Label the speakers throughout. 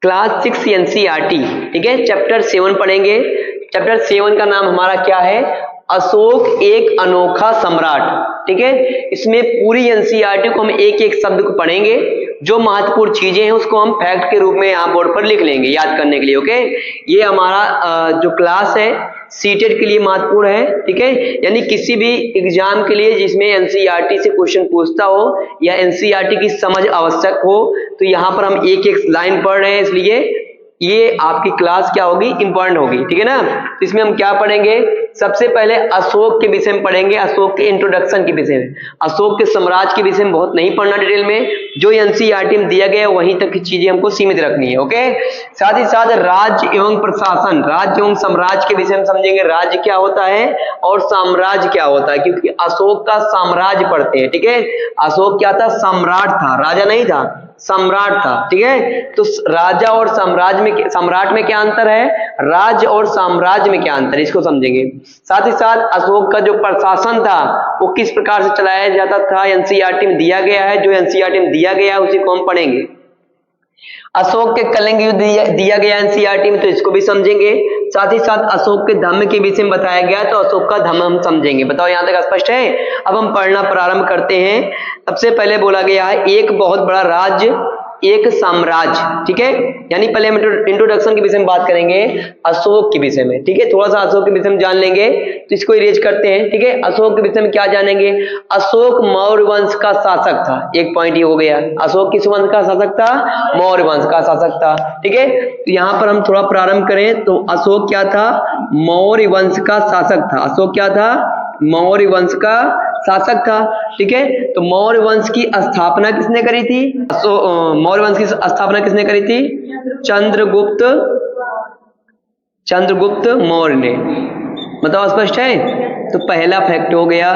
Speaker 1: Class 6 NCERT, ठीक है, chapter 7 पढ़ेंगे। चैप्टर 7 का नाम हमारा क्या है? अशोक एक अनोखा सम्राट। ठीक है, इसमें पूरी एनसीईआरटी को हम एक एक शब्द को पढ़ेंगे, जो महत्वपूर्ण चीजें हैं उसको हम फैक्ट के रूप में यहाँ बोर्ड पर लिख लेंगे याद करने के लिए। ओके, ये हमारा जो क्लास है सीटेट के लिए महत्वपूर्ण है। ठीक है, यानी किसी भी एग्जाम के लिए जिसमें एनसीईआरटी से क्वेश्चन पूछता हो या एनसीईआरटी की समझ आवश्यक हो, तो यहाँ पर हम एक एक लाइन पढ़ रहे हैं, इसलिए ये आपकी क्लास क्या होगी? इंपॉर्टेंट होगी। ठीक है ना, तो इसमें हम क्या पढ़ेंगे? सबसे पहले अशोक के विषय में पढ़ेंगे, अशोक के इंट्रोडक्शन के विषय में। अशोक के साम्राज्य के विषय में बहुत नहीं पढ़ना डिटेल में, जो एनसीईआरटी में दिया गया है वहीं तक की चीजें हमको सीमित रखनी है। ओके, साथ ही साथ राज्य एवं प्रशासन, राज्य एवं साम्राज्य के विषय में समझेंगे, राज्य क्या होता है और साम्राज्य क्या होता है, क्योंकि अशोक का साम्राज्य पढ़ते हैं। ठीक है, अशोक क्या था? सम्राट था, राजा नहीं था, सम्राट था। ठीक है, तो राजा और साम्राज्य में, सम्राट में क्या अंतर है, राज्य और साम्राज्य में क्या अंतर है, इसको समझेंगे। साथ ही साथ अशोक का जो प्रशासन था वो किस प्रकार से चलाया जाता था, एनसीईआरटी में दिया गया है, जो एनसीईआरटी में दिया गया है उसी को हम पढ़ेंगे। अशोक के कलिंग युद्ध दिया गया एनसीईआरटी में, तो इसको भी समझेंगे। साथ ही साथ अशोक के धम्म के विषय में बताया गया, तो अशोक का धम्म हम समझेंगे। बताओ यहाँ तक स्पष्ट है? अब हम पढ़ना प्रारंभ करते हैं। सबसे पहले बोला गया है एक बहुत बड़ा राज्य एक साम्राज्य। ठीक है, यानी पहले हम इंट्रोडक्शन के विषय में बात करेंगे अशोक के विषय में। ठीक है, थोड़ा सा अशोक के विषय में जान लेंगे, तो इसको इरेज करते हैं। ठीक है, अशोक के विषय में क्या जानेंगे? अशोक मौर्य वंश का शासक था, एक पॉइंट ये हो गया। अशोक किस वंश का शासक था? मौर्य वंश का शासक था। ठीक है, तो यहाँ पर हम थोड़ा प्रारंभ करें तो अशोक क्या था? मौर्य वंश का शासक था। अशोक क्या था? मौर्य वंश का शासक था। ठीक है, तो मौर्य वंश की स्थापना किसने करी थी? मौर्य वंश की स्थापना किसने करी थी? चंद्रगुप्त मौर्य ने। बताओ स्पष्ट है? तो पहला फैक्ट हो गया,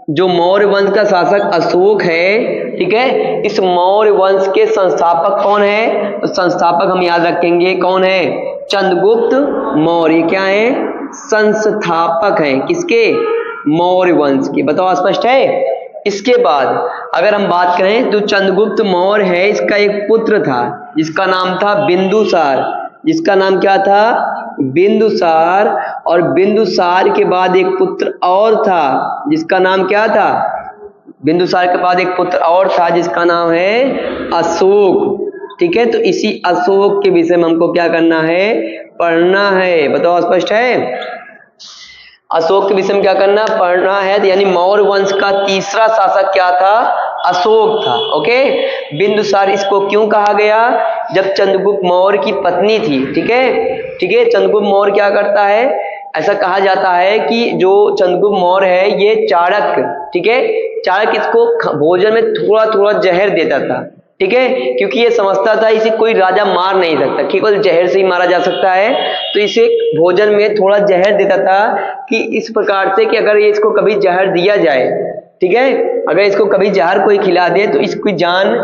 Speaker 1: जो मौर्य वंश का शासक अशोक है, ठीक है, इस मौर्य वंश के संस्थापक कौन है? तो संस्थापक हम याद रखेंगे कौन है? चंद्रगुप्त मौर्य। क्या है? संस्थापक हैं किसके? मौर्य वंश के। बताओ स्पष्ट है? इसके बाद अगर हम बात करें तो चंद्रगुप्त मौर्य है, इसका एक पुत्र था जिसका नाम था बिंदुसार। जिसका नाम क्या था? बिंदुसार। और बिंदुसार के बाद एक पुत्र और था जिसका नाम क्या था? बिंदुसार के बाद एक पुत्र और था जिसका नाम है अशोक। ठीक है, तो इसी अशोक के विषय में हमको क्या करना है? पढ़ना है। बताओ स्पष्ट है? अशोक के विषय में क्या करना? पढ़ना है। यानी मौर्य वंश का तीसरा शासक क्या था? अशोक था। ओके, बिंदुसार इसको क्यों कहा गया? जब चंद्रगुप्त मौर्य की पत्नी थी। ठीक है, ठीक है, चंद्रगुप्त मौर्य क्या करता है? ऐसा कहा जाता है कि जो चंद्रगुप्त मौर्य है ये चाणक्य, ठीक है, चाणक्य इसको भोजन में थोड़ा थोड़ा जहर देता था। ठीक है, क्योंकि ये समझता था इसे कोई राजा मार नहीं सकता, केवल जहर से ही मारा जा सकता है, तो इसे भोजन में थोड़ा जहर देता था कि इस प्रकार से कि अगर ये इसको कभी जहर दिया जाए, ठीक है, अगर इसको कभी जहर कोई खिला दे तो इसकी जान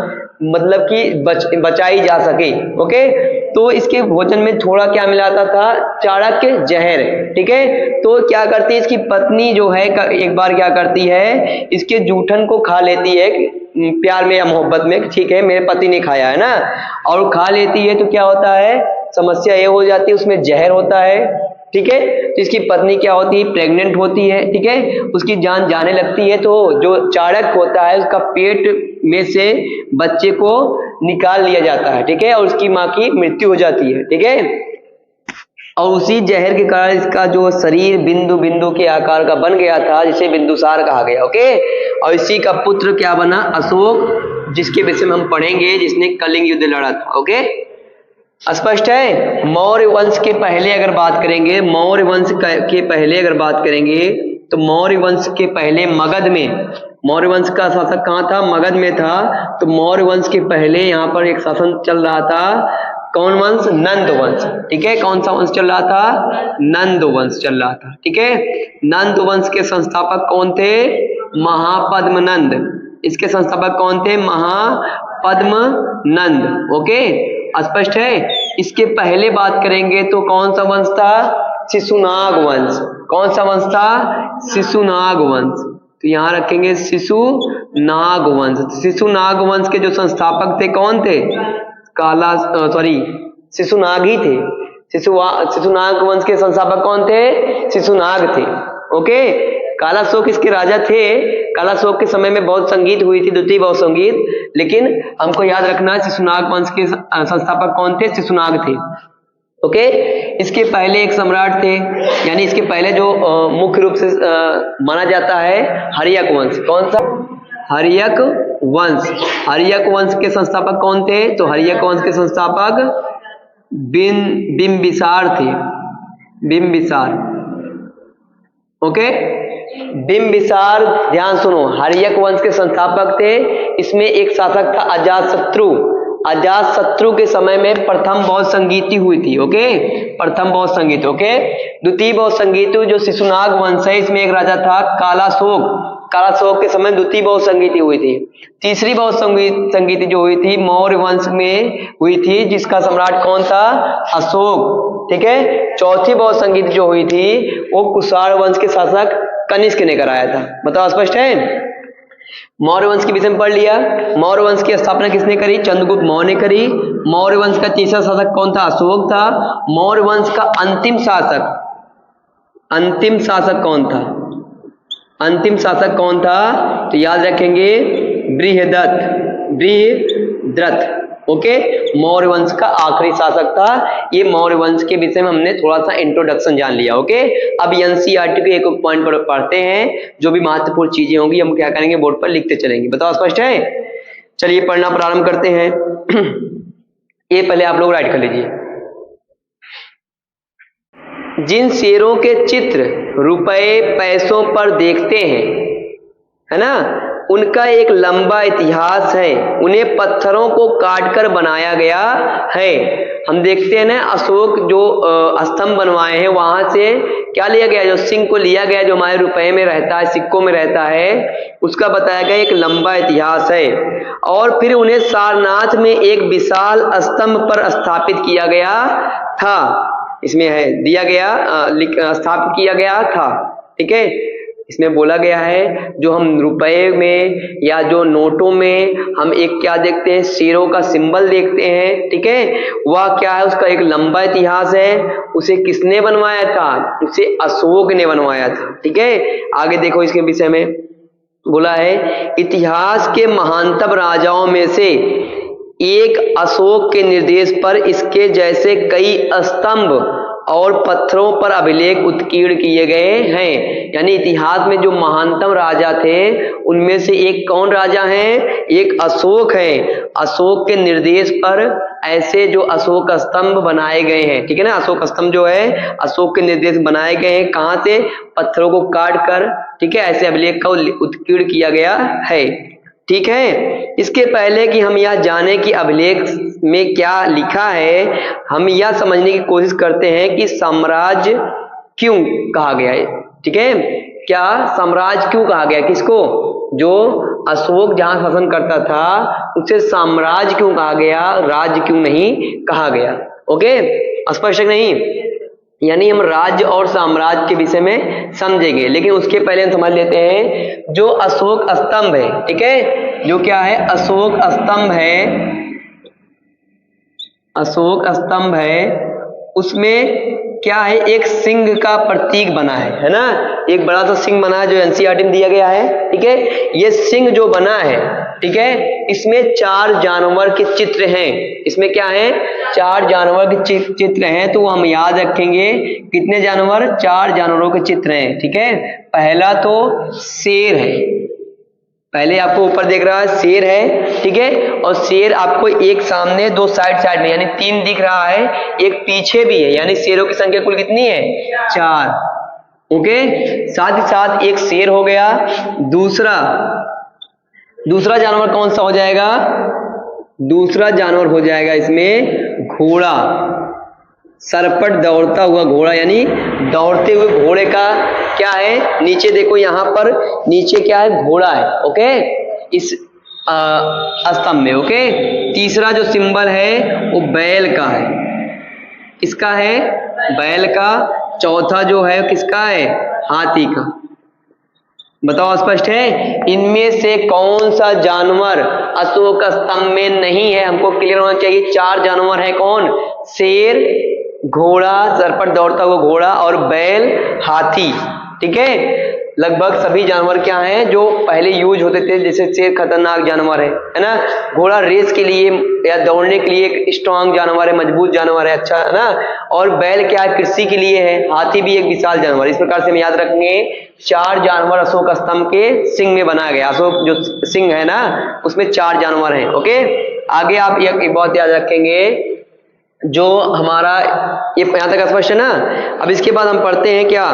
Speaker 1: मतलब कि बचाई जा सके। ओके, तो इसके भोजन में थोड़ा क्या मिलाता था? चाणक्य जहर। ठीक है, तो क्या करती है इसकी पत्नी जो है एक बार क्या करती है? इसके जूठन को खा लेती है प्यार में या मोहब्बत में। ठीक है, मेरे पति ने खाया है ना, और खा लेती है तो क्या होता है? समस्या ये हो जाती है उसमें जहर होता है। ठीक है, तो इसकी पत्नी क्या होती है? प्रेग्नेंट होती है। ठीक है, उसकी जान जाने लगती है, तो जो चाणक्य होता है उसका पेट में से बच्चे को निकाल लिया जाता है। ठीक है, और उसकी माँ की मृत्यु हो जाती है। ठीक है, और उसी जहर के कारण इसका जो शरीर बिंदु बिंदु के आकार का बन गया था, जिसे बिंदुसार कहा गया। ओके, और इसी का पुत्र क्या बना? अशोक, जिसके विषय में हम पढ़ेंगे, जिसने कलिंग युद्ध लड़ा था। ओके, स्पष्ट है? मौर्य वंश के पहले अगर बात करेंगे, मौर्य वंश के पहले अगर बात करेंगे तो मौर्य वंश के पहले मगध में, मौर्य वंश का शासक कहाँ था? मगध में था। तो मौर्य वंश के पहले यहाँ पर एक शासन चल रहा था, कौन वंश? नंद वंश। ठीक है, कौन सा वंश चल रहा था? नंद वंश चल रहा था। ठीक है, नंद वंश के संस्थापक कौन थे? महापद्मनंद। इसके संस्थापक कौन थे? महापद्मनंद। ओके, स्पष्ट है? इसके पहले बात करेंगे तो कौन सा वंश था? शिशुनाग वंश। कौन सा वंश था? शिशुनाग वंश। तो यहाँ रखेंगे शिशुनाग वंश। शिशुनाग वंश के जो संस्थापक थे कौन थे? शिशुनाग ही थे। शिशुनाग वंश के संस्थापक कौन थे? शिशुनाग थे। ओके, कालाशोक इसके राजा थे। कालाशोक के समय में बहुत संगीत हुई थी, द्वितीय बहुत संगीत, लेकिन हमको याद रखना शिशुनाग वंश के संस्थापक कौन थे? शिशुनाग थे। ओके, इसके पहले एक सम्राट थे, यानी इसके पहले जो मुख्य रूप से माना जाता है हर्यक वंश। कौन सा? हर्यक वंश। हर्यक वंश के संस्थापक कौन थे? तो हर्यक वंश के संस्थापक बिंबिसार थे। बिंबिसार। ओके, बिंबिसार, ध्यान सुनो, हर्यक वंश के संस्थापक थे। इसमें एक शासक था अजातशत्रु। अजातशत्रु के समय में प्रथम बौद्ध संगीति हुई थी। ओके, प्रथम बौद्ध संगीत। ओके, द्वितीय बौद्ध संगीत जो शिशुनाग वंश है, इसमें एक राजा था कालाशोक। कालाशोक के समय द्वितीय बौद्ध संगीति हुई थी। तीसरी बौद्ध संगीति जो हुई थी मौर्य वंश में हुई थी, जिसका सम्राट कौन था? अशोक। ठीक है। चौथी बौद्ध संगीति जो हुई थी वो कुषाण वंश के शासक कनिष्क ने कराया था। बताओ, स्पष्ट है? मौर्य वंश के विषय में पढ़ लिया। मौर्य वंश की स्थापना किसने करी? चंद्रगुप्त मौर्य ने करी। मौर्य वंश का तीसरा शासक कौन था? अशोक था। मौर्य वंश का अंतिम शासक कौन था? अंतिम शासक कौन था? तो याद रखेंगे बृहद्रथ। ओके, मौर्य वंश का आखिरी शासक था। ये मौर्य वंश के विषय में हमने थोड़ा सा इंट्रोडक्शन जान लिया। ओके, अब एनसीईआरटी के एक पॉइंट पर पढ़ते हैं, जो भी महत्वपूर्ण चीजें होंगी हम क्या करेंगे, बोर्ड पर लिखते चलेंगे। बताओ, स्पष्ट है? चलिए पढ़ना प्रारंभ करते हैं। ये पहले आप लोग राइट कर लीजिए। जिन शेरों के चित्र रुपए पैसों पर देखते हैं, है ना, उनका एक लंबा इतिहास है। उन्हें पत्थरों को काटकर बनाया गया है। हम देखते हैं ना, अशोक जो स्तंभ बनवाए हैं, वहां से क्या लिया गया? जो सिंह को लिया गया, जो हमारे रुपए में रहता है, सिक्कों में रहता है, उसका बताया गया एक लंबा इतिहास है। और फिर उन्हें सारनाथ में एक विशाल स्तंभ पर स्थापित किया गया था। इसमें है दिया गया, स्थापित किया गया था। ठीक है, इसमें बोला गया है जो हम रुपए में या जो नोटों में हम एक क्या देखते हैं? शेरों का सिंबल देखते हैं। ठीक है, वह क्या है? उसका एक लंबा इतिहास है। उसे किसने बनवाया था? उसे अशोक ने बनवाया था। ठीक है, आगे देखो, इसके विषय में बोला है इतिहास के महानतम राजाओं में से एक अशोक के निर्देश पर इसके जैसे कई स्तंभ और पत्थरों पर अभिलेख उत्कीर्ण किए गए हैं। यानी इतिहास में जो महानतम राजा थे उनमें से एक कौन राजा है? एक अशोक है। अशोक के निर्देश पर ऐसे जो अशोक स्तंभ बनाए गए हैं। ठीक है ना, अशोक स्तंभ जो है अशोक के निर्देश बनाए गए हैं। कहां से? पत्थरों को काट कर। ठीक है, ऐसे अभिलेख का उत्कीर्ण किया गया है। ठीक है, इसके पहले कि हम यह जाने कि अभिलेख में क्या लिखा है, हम यह समझने की कोशिश करते हैं कि साम्राज्य क्यों कहा गया है। ठीक है, क्या साम्राज्य क्यों कहा गया? किसको? जो अशोक जहां शासन करता था उसे साम्राज्य क्यों कहा गया, राज्य क्यों नहीं कहा गया? ओके, स्पष्ट है नहीं? यानी हम राज्य और साम्राज्य के विषय में समझेंगे, लेकिन उसके पहले हम समझ लेते हैं जो अशोक स्तंभ है। ठीक है, जो क्या है? अशोक स्तंभ है। अशोक स्तंभ है, उसमें क्या है? एक सिंह का प्रतीक बना है ना, एक बड़ा सा सिंह बना है जो एनसीईआरटी में दिया गया है। ठीक है, ये सिंह जो बना है, ठीक है, इसमें 4 जानवर के चित्र हैं। इसमें क्या है? 4 जानवर के चित्र हैं। तो हम याद रखेंगे कितने जानवर? 4 जानवरों के चित्र हैं। ठीक है, पहला तो शेर है। पहले आपको ऊपर देख रहा है शेर है। ठीक है, और शेर आपको एक सामने, 2 साइड में, यानी 3 दिख रहा है, एक पीछे भी है, यानी शेरों की संख्या कुल कितनी है? 4। ओके, साथ ही साथ एक शेर हो गया। दूसरा जानवर कौन सा हो जाएगा? दूसरा जानवर हो जाएगा इसमें घोड़ा। सरपट दौड़ता हुआ घोड़ा, यानी दौड़ते हुए घोड़े का क्या है? नीचे देखो, यहां पर नीचे क्या है? घोड़ा है। ओके, इस स्तंभ में। ओके, तीसरा जो सिंबल है वो बैल का है। किसका है? बैल का। चौथा जो है किसका है? हाथी का। बताओ स्पष्ट है? इनमें से कौन सा जानवर अशोक स्तंभ में नहीं है? हमको क्लियर होना चाहिए। 4 जानवर है, कौन? शेर, घोड़ा, सर पर दौड़ता हुआ घोड़ा, और बैल, हाथी। ठीक है, लगभग सभी जानवर क्या हैं जो पहले यूज होते थे। जैसे शेर खतरनाक जानवर है ना। घोड़ा रेस के लिए या दौड़ने के लिए एक स्ट्रांग जानवर है, मजबूत जानवर है, अच्छा है ना। और बैल क्या है? कृषि के लिए है। हाथी भी एक विशाल जानवर। इस प्रकार से हम याद रखेंगे 4 जानवर अशोक स्तंभ के सिंह में बनाया गया। अशोक जो सिंह है ना, उसमें 4 जानवर हैं। ओके, आगे आप एक बात याद रखेंगे, जो हमारा ये यहां तक स्पष्ट है ना। अब इसके बाद हम पढ़ते हैं क्या,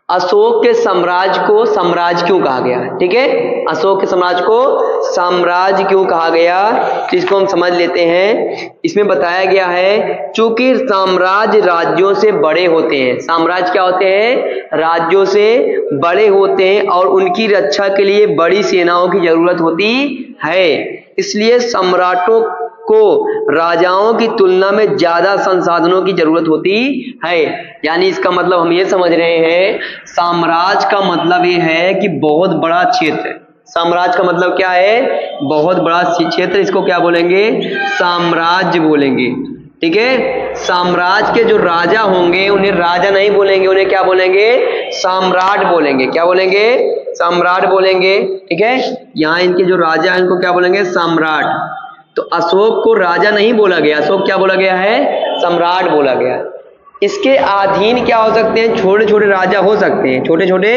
Speaker 1: अशोक के साम्राज्य को साम्राज्य क्यों कहा गया? ठीक है, अशोक के साम्राज्य को साम्राज्य क्यों कहा गया, तो इसको हम समझ लेते हैं। इसमें बताया गया है, चूंकि साम्राज्य राज्यों से बड़े होते हैं। साम्राज्य क्या होते हैं? राज्यों से बड़े होते हैं, और उनकी रक्षा के लिए बड़ी सेनाओं की जरूरत होती है। इसलिए सम्राटों को राजाओं की तुलना में ज्यादा संसाधनों की जरूरत होती है। यानी इसका मतलब हम ये समझ रहे हैं, साम्राज्य का मतलब ये है कि बहुत बड़ा क्षेत्र। साम्राज्य का मतलब क्या है? बहुत बड़ा क्षेत्र। इसको क्या बोलेंगे? साम्राज्य बोलेंगे। ठीक है, साम्राज्य के जो राजा होंगे उन्हें राजा नहीं बोलेंगे, उन्हें क्या बोलेंगे? सम्राट बोलेंगे। क्या बोलेंगे? सम्राट बोलेंगे। ठीक है, यहाँ इनके जो राजा हैं उनको क्या बोलेंगे? सम्राट। तो अशोक को राजा नहीं बोला गया, अशोक क्या बोला गया है? सम्राट बोला गया। इसके अधीन क्या हो सकते हैं? छोटे छोटे राजा हो सकते हैं, छोटे छोटे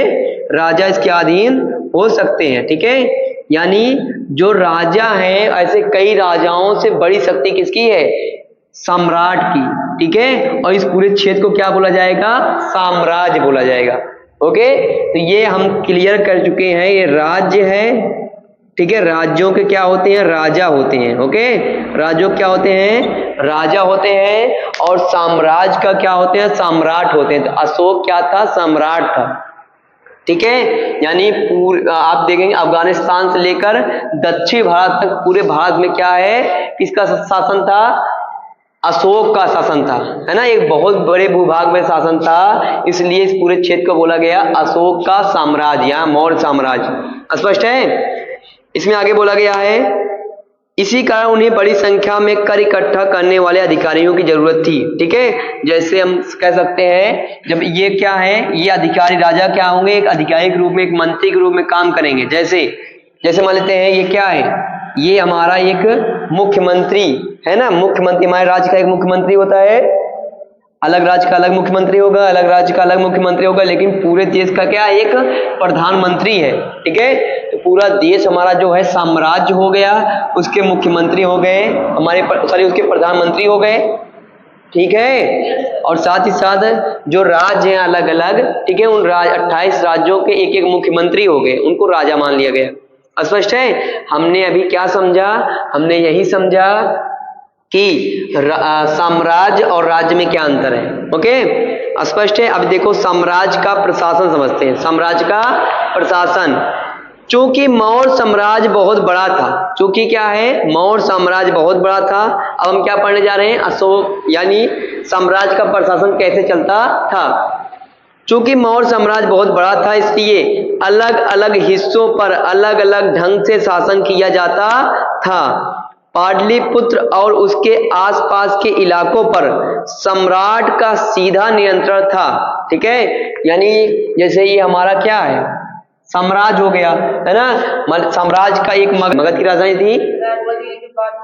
Speaker 1: राजा इसके अधीन हो सकते हैं। ठीक है, यानी जो राजा हैं, ऐसे कई राजाओं से बड़ी शक्ति किसकी है? सम्राट की। ठीक है, और इस पूरे क्षेत्र को क्या बोला जाएगा? साम्राज्य बोला जाएगा। ओके, तो ये हम क्लियर कर चुके हैं, ये राज्य है। ठीक है, राज्यों के क्या होते हैं? राजा होते हैं। ओके, राज्यों क्या होते हैं? राजा होते हैं। और साम्राज्य का क्या होते हैं? सम्राट होते हैं। तो अशोक क्या था? सम्राट था। ठीक है, यानी आप देखेंगे अफगानिस्तान से लेकर दक्षिण भारत तक पूरे भारत में क्या है? किसका शासन था? अशोक का शासन था, है ना। एक बहुत बड़े भूभाग में शासन था, इसलिए इस पूरे क्षेत्र को बोला गया अशोक का साम्राज्य या मौर्य साम्राज्य। स्पष्ट है? इसमें आगे बोला गया है, इसी कारण उन्हें बड़ी संख्या में कर इकट्ठा करने वाले अधिकारियों की जरूरत थी। ठीक है, जैसे हम कह सकते हैं, जब ये क्या है, ये अधिकारी राजा क्या होंगे? एक अधिकारी के रूप में, एक मंत्री के रूप में काम करेंगे। जैसे मान लेते हैं, ये क्या है? ये हमारा एक मुख्यमंत्री है ना। मुख्यमंत्री, हमारे राज्य का एक मुख्यमंत्री होता है, अलग राज्य का अलग मुख्यमंत्री होगा, अलग राज्य का अलग मुख्यमंत्री होगा, लेकिन पूरे देश का क्या? एक प्रधानमंत्री है। ठीक है, तो पूरा देश हमारा जो है साम्राज्य हो गया, उसके मुख्यमंत्री हो गए हमारे, उसके प्रधानमंत्री हो गए। ठीक है, और साथ ही साथ जो राज्य हैं अलग अलग, ठीक है, उन 28 राज्यों के एक एक मुख्यमंत्री हो गए, उनको राजा मान लिया गया। स्पष्ट है? हमने अभी क्या समझा? हमने यही समझा कि साम्राज्य और राज्य में क्या अंतर है। ओके, स्पष्ट है? अब देखो, साम्राज्य का प्रशासन समझते हैं। साम्राज्य का प्रशासन, चूंकि मौर्य साम्राज्य बहुत बड़ा था, चूंकि क्या है? मौर्य साम्राज्य बहुत बड़ा था। अब हम क्या पढ़ने जा रहे हैं? अशोक, यानी साम्राज्य का प्रशासन कैसे चलता था। चूंकि मौर्य साम्राज्य बहुत बड़ा था, इसलिए अलग अलग हिस्सों पर अलग अलग ढंग से शासन किया जाता था। पाटलिपुत्र और उसके आसपास के इलाकों पर सम्राट का सीधा नियंत्रण था। ठीक है, यानी जैसे ये हमारा क्या है? साम्राज्य हो गया, है ना। साम्राज्य का एक मगध की राजधानी थी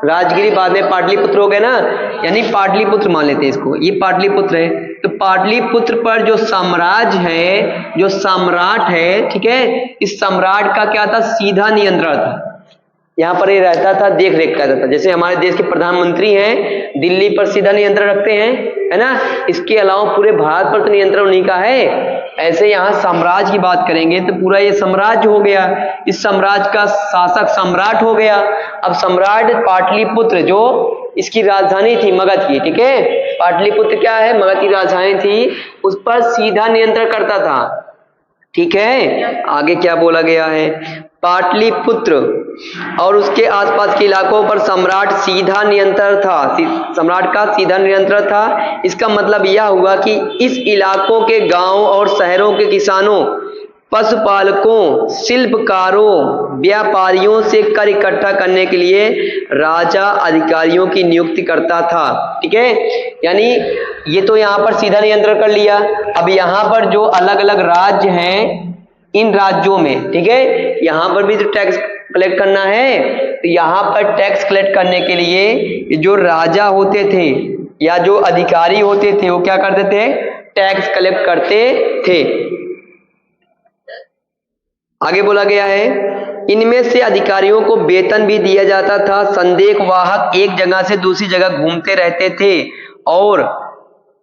Speaker 1: राजगिरी, बाद में पाटलिपुत्र हो गया ना, यानी पाटलिपुत्र मान लेते हैं इसको, ये पाटलिपुत्र है। तो पाटलिपुत्र पर जो साम्राज्य है, जो सम्राट है, ठीक है, इस सम्राट का क्या था? सीधा नियंत्रण था। यहाँ पर ये रहता था, देख रेख करता था। जैसे हमारे देश के प्रधानमंत्री हैं, दिल्ली पर सीधा नियंत्रण रखते हैं, है ना। इसके अलावा पूरे भारत पर तो नियंत्रण उन्हीं का है। ऐसे यहाँ साम्राज्य की बात करेंगे तो पूरा ये साम्राज्य हो गया, इस साम्राज्य का शासक सम्राट हो गया। अब सम्राट पाटलिपुत्र, जो इसकी राजधानी थी मगध की, ठीक है, पाटलिपुत्र क्या है? मगध की राजधानी थी, उस पर सीधा नियंत्रण करता था। ठीक है, आगे क्या बोला गया है? पाटलिपुत्र और उसके आसपास के इलाकों पर सम्राट सीधा नियंत्रण था, सम्राट का सीधा नियंत्रण था। इसका मतलब यह हुआ कि इस इलाकों के गांव और शहरों के किसानों पशुपालकों, शिल्पकारों, व्यापारियों से कर इकट्ठा करने के लिए राजा अधिकारियों की नियुक्ति करता था। ठीक है, यानी ये तो यहाँ पर सीधा नियंत्रण कर लिया। अब यहाँ पर जो अलग अलग राज्य हैं, इन राज्यों में, ठीक है, यहाँ पर भी तो टैक्स कलेक्ट करना है। तो यहाँ पर टैक्स कलेक्ट करने के लिए जो राजा होते थे या जो अधिकारी होते थे वो क्या करते थे? टैक्स कलेक्ट करते थे। आगे बोला गया है, इनमें से अधिकारियों को वेतन भी दिया जाता था। संदेशवाहक एक जगह से दूसरी जगह घूमते रहते थे और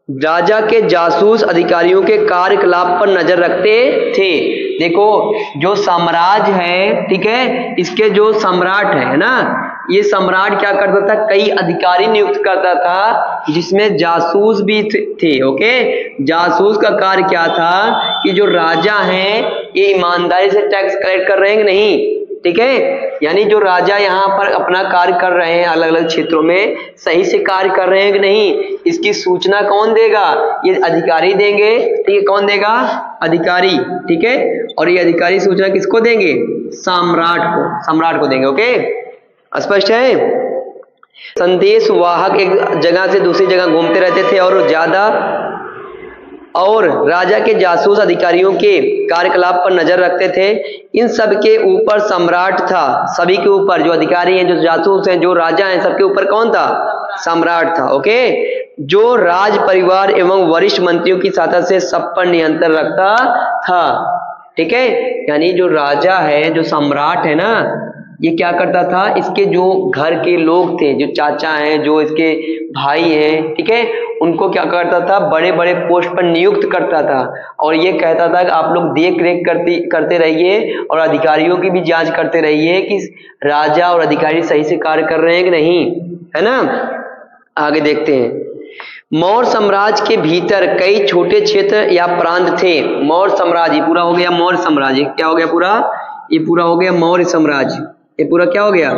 Speaker 1: राजा के जासूस अधिकारियों के कार्यकलाप पर नजर रखते थे। देखो, जो साम्राज्य है, ठीक है, इसके जो सम्राट है ना, ये सम्राट क्या करता था? कई अधिकारी नियुक्त करता था, जिसमें जासूस भी थे। ओके, जासूस का कार्य क्या था कि जो राजा हैं ये ईमानदारी से टैक्स कलेक्ट कर रहे हैं कि नहीं, ठीक है, यानी जो राजा यहाँ पर अपना कार्य कर रहे हैं अलग अलग क्षेत्रों में, सही से कार्य कर रहे हैं कि नहीं, इसकी सूचना कौन देगा? ये अधिकारी देंगे। ठीक है, कौन देगा? अधिकारी। ठीक है, और ये अधिकारी सूचना किसको देंगे? सम्राट को देंगे। ओके, स्पष्ट है? संदेशवाहक एक जगह से दूसरी जगह घूमते रहते थे और राजा के जासूस अधिकारियों के कार्यकलाप पर नजर रखते थे। इन सब के ऊपर सम्राट था। सभी के ऊपर, जो अधिकारी हैं, जो जासूस हैं, जो राजा हैं, सबके ऊपर कौन था? सम्राट था। ओके, जो राज परिवार एवं वरिष्ठ मंत्रियों की सहायता से सब पर नियंत्रण रखता था। ठीक है, यानी जो राजा है, जो सम्राट है ना, ये क्या करता था? इसके जो घर के लोग थे, जो चाचा हैं, जो इसके भाई हैं, ठीक है, उनको क्या करता था? बड़े बड़े पोस्ट पर नियुक्त करता था और ये कहता था कि आप लोग देख रेख करते रहिए और अधिकारियों की भी जांच करते रहिए कि राजा और अधिकारी सही से कार्य कर रहे हैं कि नहीं, है ना। आगे देखते हैं, मौर्य साम्राज्य के भीतर कई छोटे क्षेत्र या प्रांत थे। मौर्य साम्राज्य पूरा हो गया। मौर्य साम्राज्य क्या हो गया? पूरा, ये पूरा हो गया मौर्य साम्राज्य। ये पूरा क्या हो गया?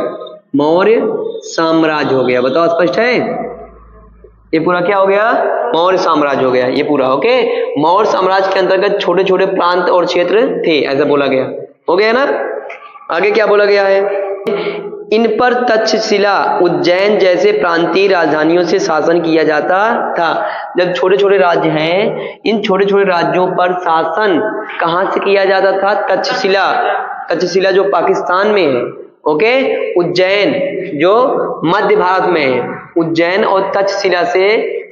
Speaker 1: मौर्य साम्राज्य हो गया। बताओ, स्पष्ट है? ये पूरा क्या हो गया? मौर्य साम्राज्य हो गया। ये पूरा ओके। मौर्य साम्राज्य के अंतर्गत छोटे छोटे प्रांत और क्षेत्र थे, ऐसा बोला गया। हो गया ना। आगे क्या बोला गया है? इन पर तक्षशिला, उज्जैन जैसे प्रांतीय राजधानियों से शासन किया जाता था। जब छोटे छोटे राज्य हैं, इन छोटे छोटे राज्यों पर शासन कहां से किया जाता था? तक्षशिला जो पाकिस्तान में है, ओके, उज्जैन जो मध्य भारत में है, उज्जैन और तक्षशिला से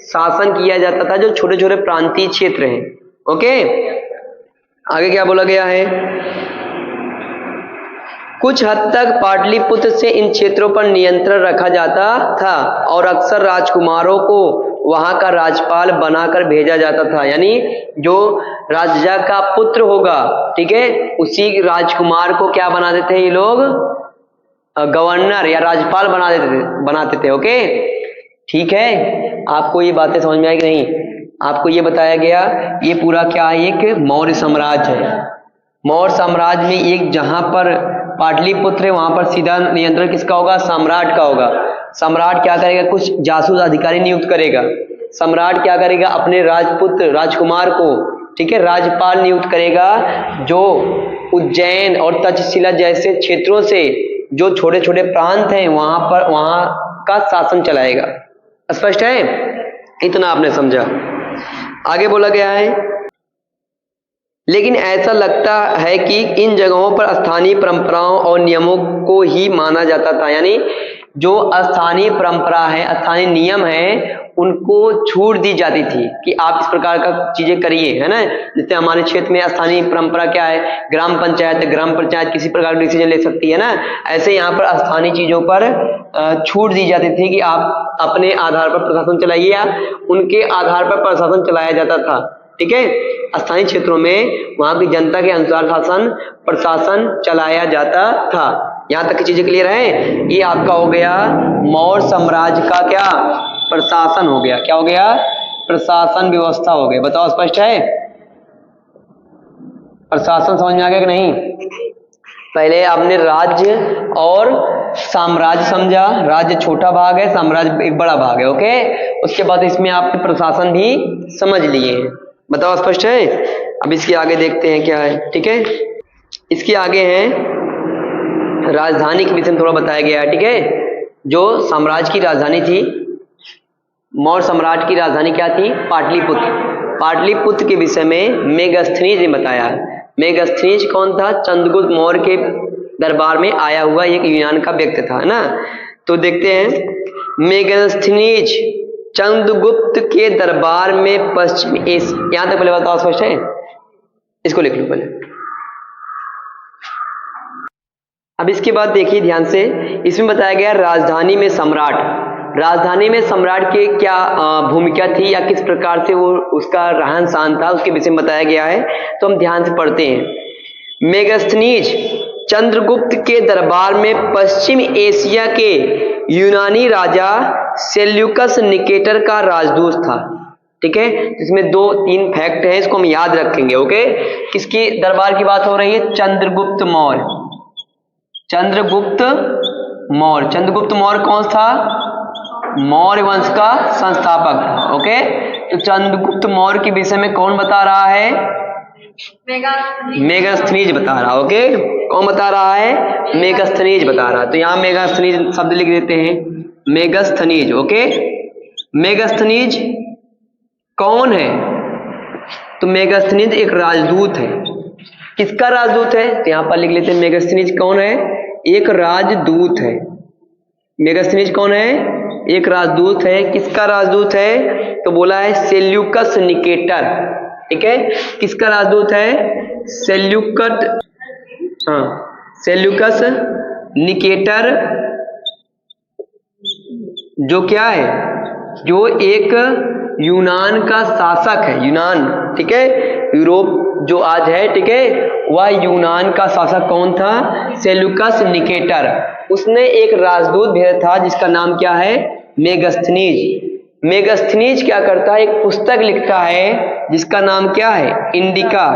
Speaker 1: शासन किया जाता था, जो छोटे छोटे प्रांतीय क्षेत्र हैं। ओके, आगे क्या बोला गया है? कुछ हद तक पाटलिपुत्र से इन क्षेत्रों पर नियंत्रण रखा जाता था और अक्सर राजकुमारों को वहां का राज्यपाल बनाकर भेजा जाता था। यानी जो राजा का पुत्र होगा, ठीक है, उसी राजकुमार को क्या बना देते हैं ये लोग? गवर्नर या राज्यपाल बनाते थे। ओके, ठीक है। आपको ये बातें समझ में आई कि नहीं? आपको ये बताया गया, ये पूरा क्या है? एक मौर्य साम्राज्य है। मौर्य साम्राज्य में एक जहां पर पाटलिपुत्र है, वहां पर सीधा नियंत्रण किसका होगा? सम्राट का होगा। सम्राट क्या करेगा? कुछ जासूस अधिकारी नियुक्त करेगा। सम्राट क्या करेगा? अपने राजपुत्र राजकुमार को, ठीक है, राज्यपाल नियुक्त करेगा, जो उज्जैन और तक्षशिला जैसे क्षेत्रों से जो छोटे छोटे प्रांत हैं वहां का शासन चलाएगा। स्पष्ट है? इतना आपने समझा। आगे बोला गया है, लेकिन ऐसा लगता है कि इन जगहों पर स्थानीय परंपराओं और नियमों को ही माना जाता था। यानी जो स्थानीय परंपरा है, स्थानीय नियम है, उनको छूट दी जाती थी कि आप इस प्रकार का चीजें करिए, है ना। जैसे हमारे क्षेत्र में स्थानीय परंपरा क्या है? ग्राम पंचायत किसी प्रकार का डिसीजन ले सकती है ना। ऐसे यहाँ पर स्थानीय चीजों पर छूट दी जाती थी कि आप अपने आधार पर प्रशासन चलाइए, या उनके आधार पर प्रशासन चलाया जाता था। ठीक है, स्थानीय क्षेत्रों में वहां की जनता के अनुसार प्रशासन चलाया जाता था। यहां तक की चीजें क्लियर है? ये आपका हो गया मौर्य साम्राज्य का क्या? प्रशासन हो गया। क्या हो गया? प्रशासन व्यवस्था हो गई। बताओ, स्पष्ट है? प्रशासन समझ में आ गया कि नहीं? पहले आपने राज्य और साम्राज्य समझा। राज्य छोटा भाग है, साम्राज्य एक बड़ा भाग है। ओके, उसके बाद इसमें आपने प्रशासन भी समझ लिए। बताओ, स्पष्ट है? अब इसके आगे देखते हैं क्या है, ठीक है। इसके आगे है राजधानी के विषय में थोड़ा बताया गया है, ठीक है। जो साम्राज्य की राजधानी थी, मौर्य सम्राट की राजधानी क्या थी? पाटलिपुत्र। पाटलिपुत्र के विषय में मेगास्थनीज ने बताया है। मेगास्थनीज कौन था? चंद्रगुप्त मौर्य के दरबार में आया हुआ एक यूनान का व्यक्ति था, है ना। तो देखते हैं, मेगास्थनीज चंद्रगुप्त के दरबार में पश्चिम एशिया, यहां तक पहले बताओ, स्पष्ट है? इसको लिख लो पहले। अब इसके बाद देखिए ध्यान से, इसमें बताया गया राजधानी में सम्राट। राजधानी में सम्राट की क्या भूमिका थी या किस प्रकार से वो उसका रहन सहन था, उसके विषय में बताया गया है। तो हम ध्यान से पढ़ते हैं। मेगास्थनीज चंद्रगुप्त के दरबार में पश्चिम एशिया के यूनानी राजा सेल्यूकस निकेटर का राजदूत था, ठीक है। इसमें 2-3 फैक्ट हैं, इसको हम याद रखेंगे, ओके। किसकी दरबार की बात हो रही है? चंद्रगुप्त मौर्य। चंद्रगुप्त मौर्य, चंद्रगुप्त मौर्य कौन था? मौर्य वंश का संस्थापक, ओके। तो चंद्रगुप्त मौर्य के विषय में कौन बता रहा है? मेगास्थनीज बता रहा, ओके। कौन बता रहा है? मेगास्थनीज बता रहा। तो यहाँ मेगास्थनीज शब्द लिख देते हैं, मेगास्थनीज, ओके। मेगास्थनीज कौन है? तो मेगास्थनीज एक राजदूत है। किसका राजदूत है? तो यहाँ पर लिख लेते हैं, मेगास्थनीज कौन है? एक राजदूत है। मेगास्थनीज कौन है? एक राजदूत है। किसका राजदूत है? तो बोला है सेल्यूकस निकेटर, ठीक है। किसका राजदूत है? सेल्यूकस निकेटर, जो क्या है? जो एक यूनान का शासक है, यूनान, ठीक है। यूरोप जो आज है, ठीक है, वह यूनान का शासक कौन था? Seleucus Nicator. उसने एक राजदूत भेजा था जिसका नाम क्या है? मेगास्थनीज। मेगास्थनीज क्या करता है? एक पुस्तक लिखता है जिसका नाम क्या है? इंडिका,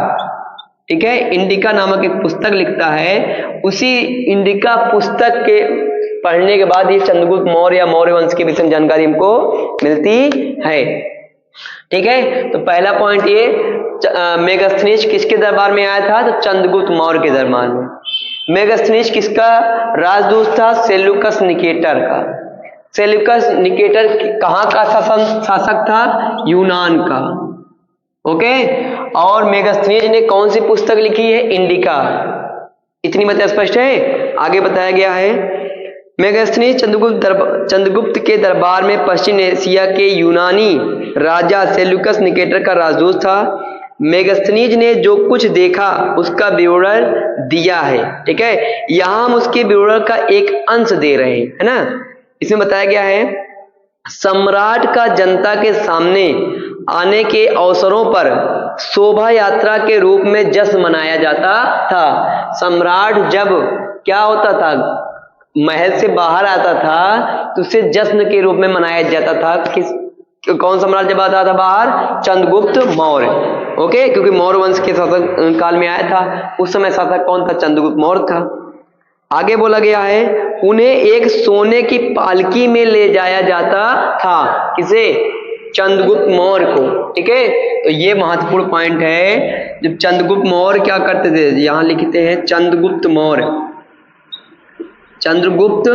Speaker 1: ठीक है। इंडिका नामक एक पुस्तक लिखता है। उसी इंडिका पुस्तक के पढ़ने के बाद ये चंद्रगुप्त मौर्य या मौर्य वंश के विषय में जानकारी हमको मिलती है, ठीक है। तो पहला पॉइंट ये, मेगास्थनीज किसके दरबार में आया था? तो चंद्रगुप्त मौर्य के दरबार में। मेगास्थनीज किसका राजदूत था? सेल्यूकस निकेटर का। सेल्यूकस निकेटर कहाँ का शासक था? यूनान का, ओके। और मेगास्थनीज ने कौन सी पुस्तक लिखी है? इंडिका। इतनी बात स्पष्ट है? आगे बताया गया है, मेगास्थनीज चंद्रगुप्त के दरबार में पश्चिम एशिया के यूनानी राजा सेल्यूकस निकेटर का राजदूत था। मेगास्थनीज ने जो कुछ देखा उसका विवरण दिया है, ठीक है। यहां हम उसके विवरण का एक अंश दे रहे हैं, है ना। इसमें बताया गया है, सम्राट का जनता के सामने आने के अवसरों पर शोभा यात्रा के रूप में जश्न मनाया जाता था। सम्राट जब क्या होता था? महल से बाहर आता था तो उसे जश्न के रूप में मनाया जाता था। कौन सम्राट जब आता था बाहर? चंद्रगुप्त मौर्य, ओके। क्योंकि मौर्य वंश के शासक काल में आया था। उस समय शासक कौन था? चंद्रगुप्त मौर्य था। आगे बोला गया है, उन्हें एक सोने की पालकी में ले जाया जाता था। किसे? चंद्रगुप्त मौर्य को, ठीक है। तो ये महत्वपूर्ण पॉइंट है। जब चंद्रगुप्त मौर्य क्या करते थे, यहां लिखते हैं चंद्रगुप्त मौर्य। चंद्रगुप्त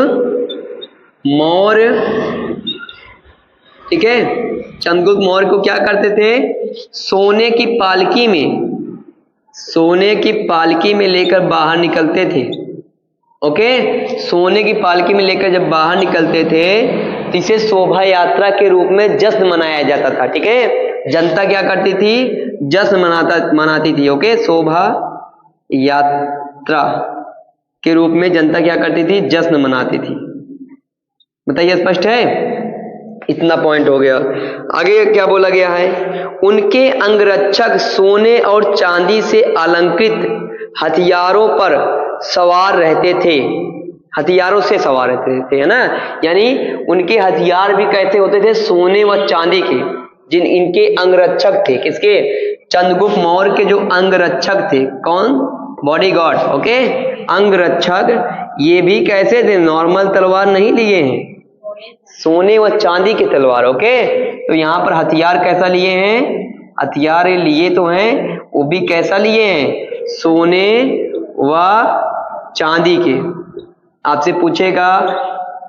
Speaker 1: मौर्य, ठीक है। चंद्रगुप्त मौर्य को क्या करते थे? सोने की पालकी में लेकर बाहर निकलते थे, ओके। सोने की पालकी में लेकर जब बाहर निकलते थे तो इसे शोभा यात्रा के रूप में जश्न मनाया जाता था, ठीक है। जनता क्या करती थी? जश्न मनाती थी, ओके। शोभा यात्रा के रूप में जनता क्या करती थी? जश्न मनाती थी। बताइए, स्पष्ट है? इतना पॉइंट हो गया। आगे क्या बोला गया है, उनके अंगरक्षक सोने और चांदी से अलंकृत हथियारों पर सवार रहते थे। हथियारों से सवार रहते थे, है ना। यानी उनके हथियार भी कैसे होते थे? सोने व चांदी के। जिन इनके अंगरक्षक थे, किसके? चंद्रगुप्त मौर्य के जो अंगरक्षक थे, कौन? Bodyguard, okay. अंगरक्षक ये भी कैसे थे? नॉर्मल तलवार नहीं लिए हैं, सोने व चांदी के तलवार, ओके। तो यहाँ पर हथियार कैसा लिए हैं? हथियार लिए तो हैं, वो भी कैसा लिए हैं, सोने व चांदी के। आपसे पूछेगा,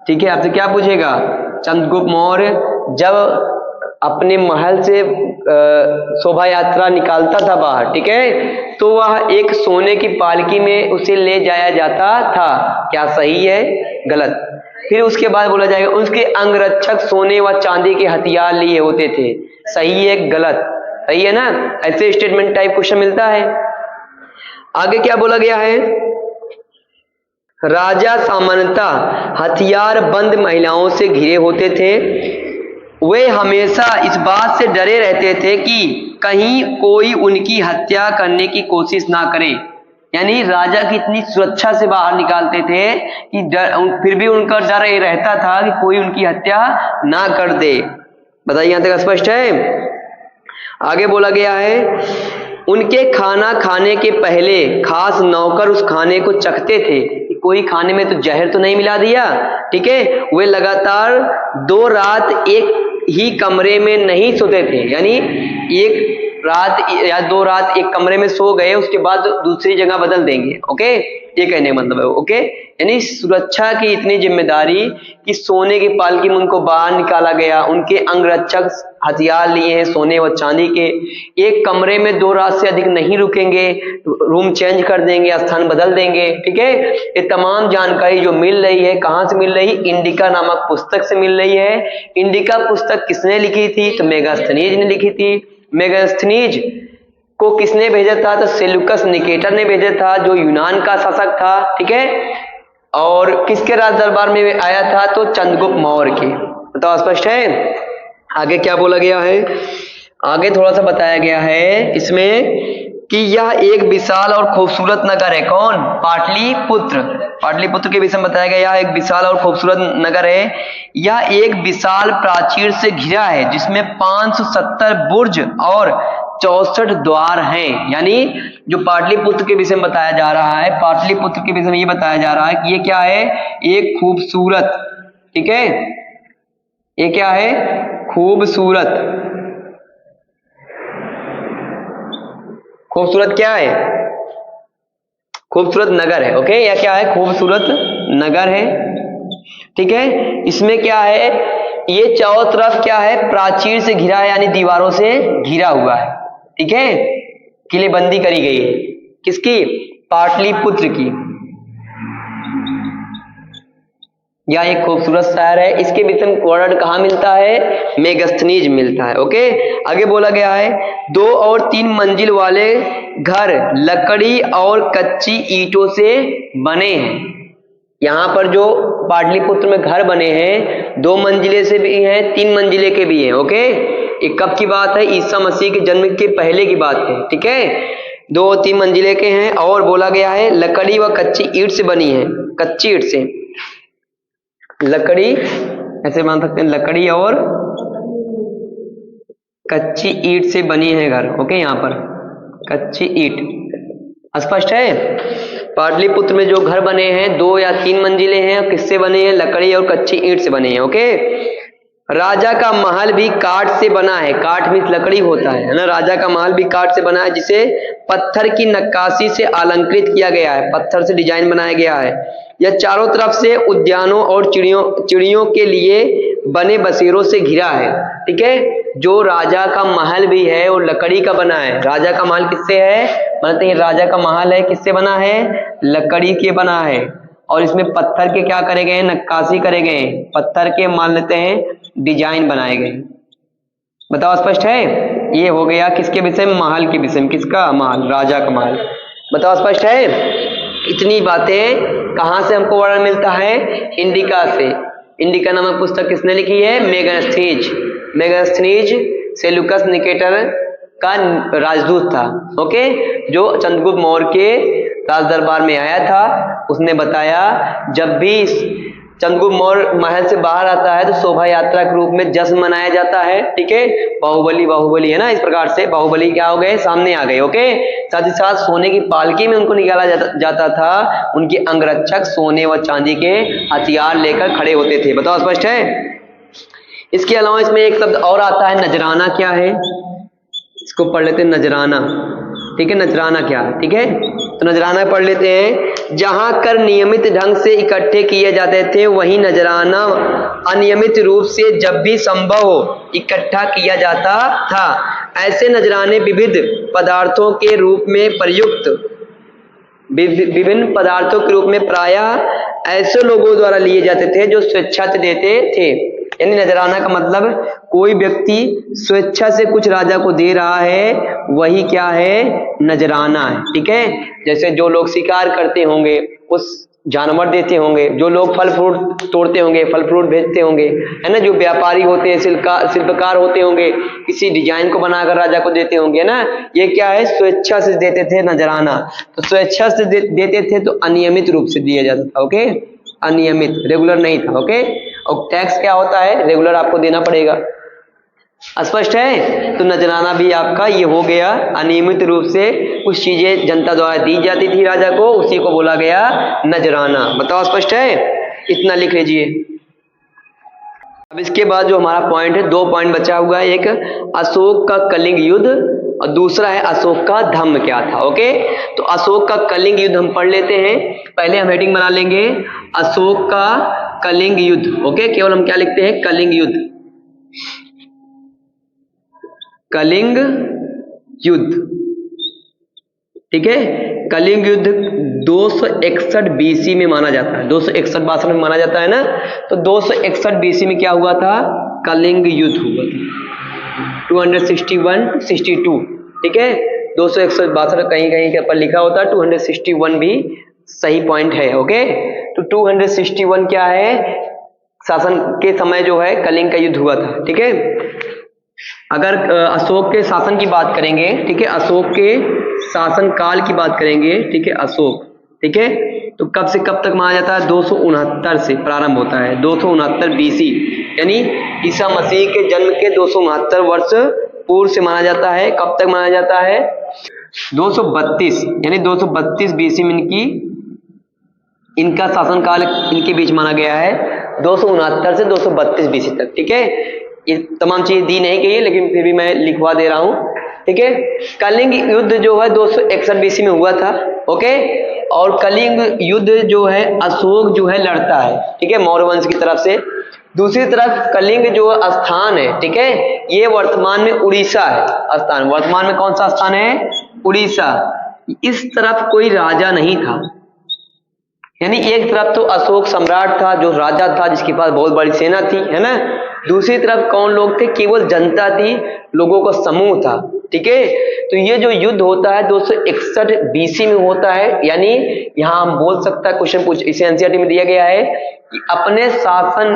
Speaker 1: ठीक है, आपसे क्या पूछेगा, चंद्रगुप्त मौर्य जब अपने महल से शोभा यात्रा निकालता था बाहर, ठीक है, तो वह एक सोने की पालकी में उसे ले जाया जाता था, क्या सही है गलत। फिर उसके बाद बोला जाएगा उसके अंगरक्षक सोने व चांदी के हथियार लिए होते थे, सही है गलत, सही है ना। ऐसे स्टेटमेंट टाइप क्वेश्चन मिलता है। आगे क्या बोला गया है, राजा सामान्यतः हथियार बंद महिलाओं से घिरे होते थे, वे हमेशा इस बात से डरे रहते थे कि कहीं कोई उनकी हत्या करने की कोशिश ना करे, यानी राजा की इतनी सुरक्षा से बाहर निकालते थे कि फिर भी उनका डर ये रहता था कि कोई उनकी हत्या ना कर दे। बताइए यहां तक स्पष्ट है। आगे बोला गया है, उनके खाना खाने के पहले खास नौकर उस खाने को चखते थे कि कोई खाने में तो जहर तो नहीं मिला दिया, ठीक है। वे लगातार 2 रात एक ही कमरे में नहीं सोते थे, यानी एक रात या 2 रात एक कमरे में सो गए, उसके बाद दूसरी जगह बदल देंगे, ओके, ये कहने का मतलब है, ओके। यानी सुरक्षा की इतनी जिम्मेदारी कि सोने की पालकी में उनको बाहर निकाला गया, उनके अंगरक्षक हथियार लिए हैं सोने व चांदी के, एक कमरे में 2 रात से अधिक नहीं रुकेंगे, रूम चेंज कर देंगे, स्थान बदल देंगे, ठीक है। ये तमाम जानकारी जो मिल रही है कहां से मिल रही, इंडिका नामक पुस्तक से मिल रही है। इंडिका पुस्तक किसने लिखी थी, तो मेगास्थनीज ने लिखी थी। मेगास्थनीज को किसने भेजा था, तो सेल्यूकस निकेटर ने भेजा था, जो यूनान का शासक था, ठीक है। और किसके राज दरबार में आया था, तो चंद्रगुप्त मौर्य के। बताओ स्पष्ट है। आगे क्या बोला गया है, आगे थोड़ा सा बताया गया है इसमें कि यह एक विशाल और खूबसूरत नगर है, कौन, पाटलिपुत्र। पाटलिपुत्र के विषय में बताया गया, यह एक विशाल और खूबसूरत नगर है। यह एक विशाल प्राचीर से घिरा है जिसमें 570 बुर्ज और 64 द्वार हैं। यानी जो पाटलिपुत्र के विषय में बताया जा रहा है, पाटलिपुत्र के विषय में ये बताया जा रहा है कि ये क्या है, एक खूबसूरत, ठीक है, ये क्या है, खूबसूरत, खूबसूरत क्या है, खूबसूरत नगर है, ओके। यह क्या है, खूबसूरत नगर है, ठीक है। इसमें क्या है, ये चारों तरफ क्या है, प्राचीर से घिरा है, यानी दीवारों से घिरा हुआ है, ठीक है, किलेबंदी करी गई है, किसकी, पाटलिपुत्र की। यह एक खूबसूरत शहर है। इसके विषय में वर्णन कहाँ मिलता है, मेगास्थनीज मिलता है, ओके। आगे बोला गया है, 2 और 3 मंजिल वाले घर लकड़ी और कच्ची ईंटों से बने हैं। यहाँ पर जो पाटलिपुत्र में घर बने हैं 2 मंजिले से भी हैं, 3 मंजिले के भी हैं, ओके। ये कब की बात है, ईसा मसीह के जन्म के पहले की बात है, ठीक है। 2 और 3 मंजिले के हैं, और बोला गया है लकड़ी व कच्ची ईंट से बनी है, कच्ची ईंट से, लकड़ी ऐसे मान सकते हैं, लकड़ी और कच्ची ईंट से बनी है घर, ओके। यहाँ पर कच्ची ईंट स्पष्ट है। पाटलिपुत्र में जो घर बने हैं 2 या 3 मंजिले हैं, किससे बने हैं, लकड़ी और कच्ची ईंट से बने हैं, ओके। राजा का महल भी काठ से बना है, काठ मीन्स लकड़ी होता है ना। राजा का महल भी काठ से बना है, जिसे पत्थर की नक्काशी से अलंकृत किया गया है, पत्थर से डिजाइन बनाया गया है। यह चारों तरफ से उद्यानों और चिड़ियों के लिए बने बसेरों से घिरा है, ठीक है। जो राजा का महल भी है वो लकड़ी का बना है। राजा का महल किससे है, मानते हैं राजा का महल है किससे बना है, लकड़ी के बना है, और इसमें पत्थर के क्या करे गए हैं, नक्काशी करे गए हैं, पत्थर के मान लेते हैं डिजाइन बनाए गए। बताओ स्पष्ट है। ये हो गया किसके विषय में, महल के विषय में, किसका महल, राजा का महल। बताओ स्पष्ट है। इतनी बातें कहां से हमको वर्णन मिलता है, इंडिका से। इंडिका नामक पुस्तक किसने लिखी है, मेगास्थनीज। मेगास्थनीज सेल्यूकस निकेटर का राजदूत था, ओके, जो चंद्रगुप्त मौर्य के राज दरबार में आया था। उसने बताया जब भी चंद्रगुप्त मौर्य महल से बाहर आता है तो शोभा यात्रा के रूप में जश्न मनाया जाता है, ठीक है। बाहुबली है ना, इस प्रकार से बाहुबली क्या हो गए, सामने आ गए, ओके। साथ ही साथ सोने की पालकी में उनको निकाला जाता था, उनके अंगरक्षक सोने व चांदी के हथियार लेकर खड़े होते थे। बताओ स्पष्ट है। इसके अलावा इसमें एक शब्द और आता है, नजराना क्या है, इसको पढ़ लेते हैं नजराना, ठीक है। नजराना क्या है, ठीक है, तो नजराना पढ़ लेते हैं। जहां कर नियमित ढंग से इकट्ठे किए जाते थे, वहीं नजराना अनियमित रूप से जब भी संभव हो इकट्ठा किया जाता था। ऐसे नजराने विविध पदार्थों के रूप में प्रयुक्त विभिन्न पदार्थों के रूप में प्रायः ऐसे लोगों द्वारा लिए जाते थे जो स्वेच्छा से देते थे। यानी नजराना का मतलब कोई व्यक्ति स्वेच्छा से कुछ राजा को दे रहा है, वही क्या है, नजराना है, ठीक है। जैसे जो लोग शिकार करते होंगे उस जानवर देते होंगे, जो लोग फल फ्रूट तोड़ते होंगे फल फ्रूट भेजते होंगे, है ना, जो व्यापारी होते हैं शिल्पकार होते होंगे किसी डिजाइन को बनाकर राजा को देते होंगे ना, ये क्या है, स्वेच्छा से देते थे नजराना। तो स्वेच्छा से देते थे तो अनियमित रूप से दिया जाता था, ओके, अनियमित, रेगुलर नहीं था, ओके। और टैक्स क्या होता है, रेगुलर आपको देना पड़ेगा, स्पष्ट है। तो नजराना भी आपका ये हो गया, अनियमित रूप से कुछ चीजें जनता द्वारा दी जाती थी राजा को, उसी को बोला गया नजराना। बताओ स्पष्ट है, इतना लिख लीजिए। अब इसके बाद जो हमारा पॉइंट है, 2 पॉइंट बचा हुआ है, एक अशोक का कलिंग युद्ध और दूसरा है अशोक का धम्म क्या था, ओके। तो अशोक का कलिंग युद्ध हम पढ़ लेते हैं। पहले हम हेडिंग बना लेंगे अशोक का कलिंग युद्ध, ओके। केवल हम क्या लिखते हैं, कलिंग युद्ध, कलिंग युद्ध, ठीक है। कलिंग युद्ध 261 बीसी में माना जाता है, 261 में माना जाता है ना। तो 261 बीसी में क्या हुआ था, कलिंग युद्ध हुआ था। 261-62, ठीक है। 261 कहीं कहीं के ऊपर लिखा होता है, 261 भी सही पॉइंट है, ओके। तो 261 क्या है, शासन के समय जो है कलिंग का युद्ध हुआ था, ठीक है। अगर अशोक के शासन की बात करेंगे, ठीक है, अशोक के शासन काल की बात करेंगे, ठीक है, अशोक, ठीक है, तो कब से कब तक माना जाता है, 269 से प्रारंभ होता है, 269 बीसी, यानी ईसा मसीह के जन्म के 269 वर्ष पूर्व से माना जाता है। कब तक माना जाता है, 232, यानी 232 बीसी में इनका शासन काल इनके बीच माना गया है, 269 से 232 बीसी तक, ठीक है। ये तमाम चीजें दी नहीं गई है, लेकिन फिर भी मैं लिखवा दे रहा हूं, ठीक है। कलिंग युद्ध जो है 261 बीसी में हुआ था, ओके। और कलिंग युद्ध जो है अशोक जो है लड़ता है, ठीक है, मौर्य वंश की तरफ से। दूसरी तरफ कलिंग जो स्थान है, ठीक है, ये वर्तमान में उड़ीसा है स्थान। वर्तमान में कौन सा स्थान है, उड़ीसा। इस तरफ कोई राजा नहीं था, यानी एक तरफ तो अशोक सम्राट था जो राजा था, जिसके पास बहुत बड़ी सेना थी, है ना। दूसरी तरफ कौन लोग थे, केवल जनता थी, लोगों का समूह था, ठीक है। तो ये जो युद्ध होता है 261 बीसी में होता है, यानी यहां हम बोल सकता है, क्वेश्चन पूछ इसे एनसीईआरटी में दिया गया है कि अपने शासन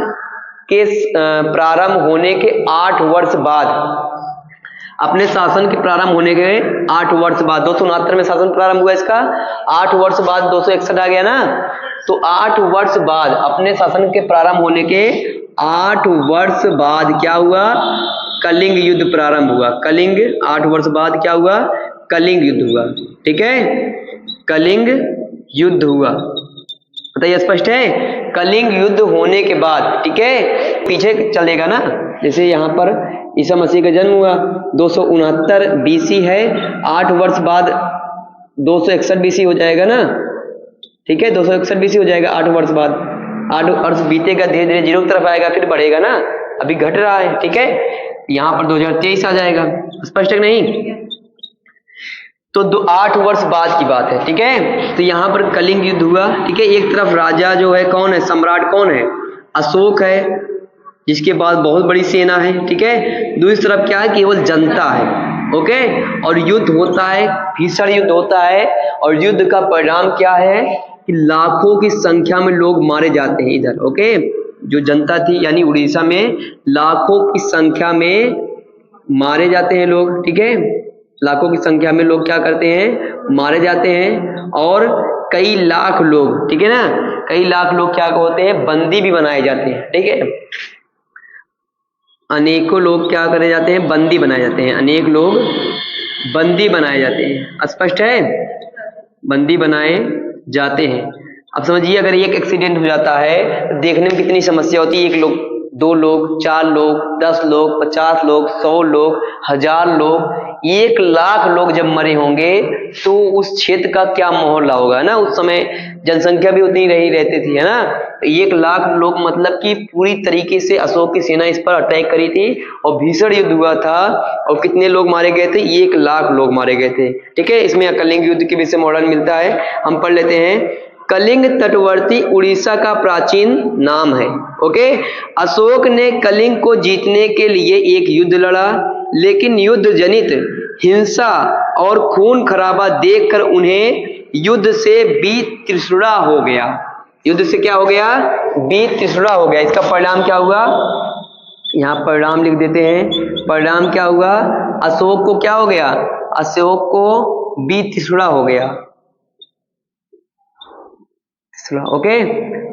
Speaker 1: के प्रारंभ होने के 8 वर्ष बाद, अपने शासन के प्रारंभ होने के 8 वर्ष बाद, 269 में शासन प्रारंभ हुआ इसका, 8 वर्ष बाद 261 आ गया ना। तो 8 वर्ष बाद, अपने शासन के प्रारंभ होने के 8 वर्ष बाद क्या हुआ, कलिंग युद्ध प्रारंभ हुआ। कलिंग 8 वर्ष बाद क्या हुआ, कलिंग युद्ध हुआ, ठीक है, कलिंग युद्ध हुआ। बताइए स्पष्ट है। कलिंग युद्ध होने के बाद, ठीक है, पीछे चलेगा ना, जैसे यहाँ पर ईसा मसीह का जन्म हुआ 269 बीसी है, 8 वर्ष बाद 261 बीसी हो जाएगा ना, ठीक है, 261 बीसी हो जाएगा 8 वर्ष बाद। 8 वर्ष बीतेगा, धीरे धीरे 0 की तरफ आएगा, फिर बढ़ेगा ना, अभी घट रहा है, ठीक है। यहाँ पर 2023 आ जाएगा, स्पष्ट है नहीं। तो 8 वर्ष बाद की बात है, ठीक है। तो यहाँ पर कलिंग युद्ध हुआ, ठीक है। एक तरफ राजा जो है कौन है, सम्राट कौन है, अशोक है, जिसके पास बहुत बड़ी सेना है, ठीक है। दूसरी तरफ क्या है, केवल जनता है, ओके। और युद्ध होता है, भीषण युद्ध होता है, और युद्ध का परिणाम क्या है कि लाखों की संख्या में लोग मारे जाते हैं इधर, ओके। जो जनता थी यानी उड़ीसा में लाखों की संख्या में मारे जाते हैं लोग, ठीक है। लाखों की संख्या में लोग क्या करते हैं, मारे जाते हैं। और कई लाख लोग, ठीक है ना, कई लाख लोग क्या होते हैं, बंदी भी बनाए जाते हैं, ठीक है। अनेकों लोग क्या करे जाते हैं, बंदी बनाए जाते हैं, अनेक लोग बंदी बनाए जाते हैं, स्पष्ट है, बंदी बनाए जाते हैं। अब समझिए, अगर एक एक्सीडेंट हो जाता है तो देखने में कितनी समस्या होती है। 1 लोग, 2 लोग, 4 लोग, 10 लोग, 50 लोग, 100 लोग, 1000 लोग, 1 लाख लोग जब मरे होंगे तो उस क्षेत्र का क्या माहौल होगा ना। उस समय जनसंख्या भी उतनी रही रहती थी, है ना। 1 लाख लोग मतलब कि पूरी तरीके से अशोक की सेना इस पर अटैक करी थी और भीषण युद्ध हुआ था। और कितने लोग मारे गए थे? 1 लाख लोग मारे गए थे। ठीक है, इसमें कलिंग युद्ध के विषय में वर्णन मिलता है, हम पढ़ लेते हैं। कलिंग तटवर्ती उड़ीसा का प्राचीन नाम है। ओके, अशोक ने कलिंग को जीतने के लिए एक युद्ध लड़ा, लेकिन युद्ध जनित हिंसा और खून खराबा देखकर उन्हें युद्ध से वितृष्णा हो गया। युद्ध से क्या हो गया? वितृष्णा हो गया। इसका परिणाम क्या हुआ? यहाँ परिणाम लिख देते हैं। परिणाम क्या हुआ? अशोक को क्या हो गया? अशोक को वितृष्णा हो गया। ओके,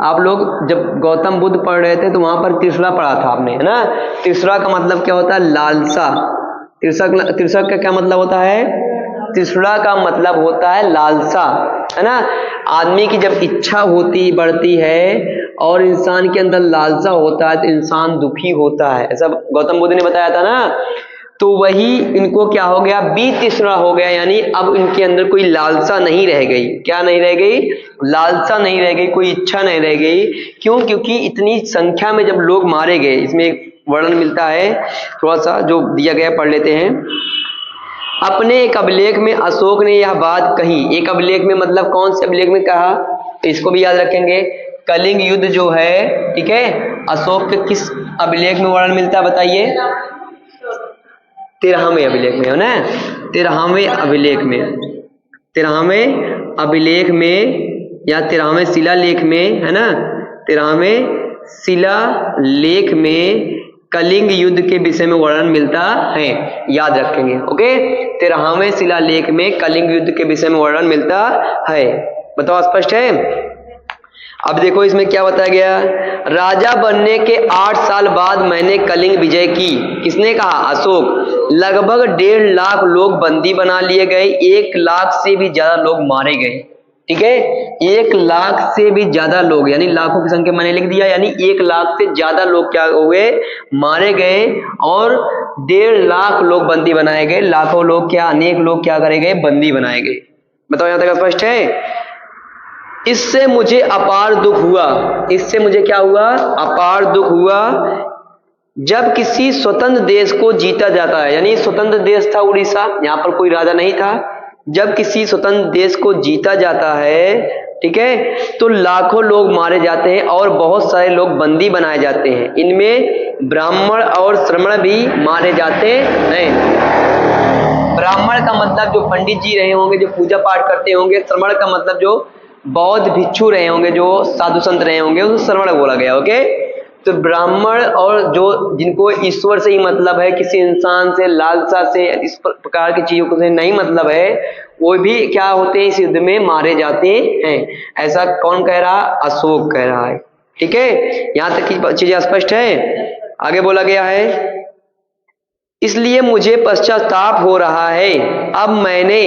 Speaker 1: आप लोग जब गौतम बुद्ध पढ़ रहे थे तो वहां पर तृष्णा पढ़ा था आपने, है ना। तृष्णा का मतलब क्या होता है? लालसा। तृष्णा का क्या मतलब होता है? तृष्णा का मतलब होता है लालसा, है ना। आदमी की जब इच्छा होती बढ़ती है और इंसान के अंदर लालसा होता है तो इंसान दुखी होता है, ऐसा गौतम बुद्ध ने बताया था ना। तो वही इनको क्या हो गया? वितृष्णा हो गया, यानी अब इनके अंदर कोई लालसा नहीं रह गई। क्या नहीं रह गई? लालसा नहीं रह गई, कोई इच्छा नहीं रह गई। क्यों? क्योंकि इतनी संख्या में जब लोग मारे गए। इसमें एक वर्णन मिलता है, थोड़ा सा जो दिया गया पढ़ लेते हैं। अपने एक अभिलेख में अशोक ने यह बात कही। एक अभिलेख में मतलब कौन से अभिलेख में कहा? तो इसको भी याद रखेंगे। कलिंग युद्ध जो है, ठीक है, अशोक के किस अभिलेख में वर्णन मिलता है बताइए? 13वें अभिलेख में, है ना। 13वें अभिलेख में, 13वें अभिलेख में या 13वें शिलालेख में, है ना। 13वें शिलालेख में कलिंग युद्ध के विषय में वर्णन मिलता है, याद रखेंगे। ओके, 13वें शिलालेख में कलिंग युद्ध के विषय में वर्णन मिलता है। बताओ, स्पष्ट है? अब देखो इसमें क्या बताया गया। राजा बनने के 8 साल बाद मैंने कलिंग विजय की। किसने कहा? अशोक। लगभग 1.5 लाख लोग बंदी बना लिए गए, 1 लाख से भी ज्यादा लोग मारे गए। ठीक है, 1 लाख से भी ज्यादा लोग, यानी लाखों की संख्या मैंने लिख दिया, यानी 1 लाख से ज्यादा लोग क्या हुए? मारे गए। और 1.5 लाख लोग बंदी बनाए गए। लाखों लोग क्या, अनेक लोग क्या करे गए? बंदी बनाए गए। बताओ यहां तक स्पष्ट है? इससे मुझे अपार दुख हुआ। इससे मुझे क्या हुआ? अपार दुख हुआ। जब किसी स्वतंत्र देश को जीता जाता है, यानी स्वतंत्र देश था उड़ीसा, यहाँ पर कोई राजा नहीं था। जब किसी स्वतंत्र देश को जीता जाता है, ठीक है, तो लाखों लोग मारे जाते हैं और बहुत सारे लोग बंदी बनाए जाते हैं। इनमें ब्राह्मण और श्रमण भी मारे जाते हैं। ब्राह्मण का मतलब जो पंडित जी रहे होंगे, जो पूजा पाठ करते होंगे। श्रमण का मतलब जो बौद्ध भिक्षु रहे होंगे, जो साधु संत रहे होंगे, उसको श्रमण बोला गया। ओके, तो ब्राह्मण और जो जिनको ईश्वर से ही मतलब है, किसी इंसान से, लालसा से, इस प्रकार की चीजों से नहीं मतलब है, वो भी क्या होते हैं? इस युद्ध में मारे जाते हैं। ऐसा कौन कह रहा? अशोक कह रहा है। ठीक है, यहां तक की चीजें स्पष्ट है। आगे बोला गया है, इसलिए मुझे पश्चाताप हो रहा है। अब मैंने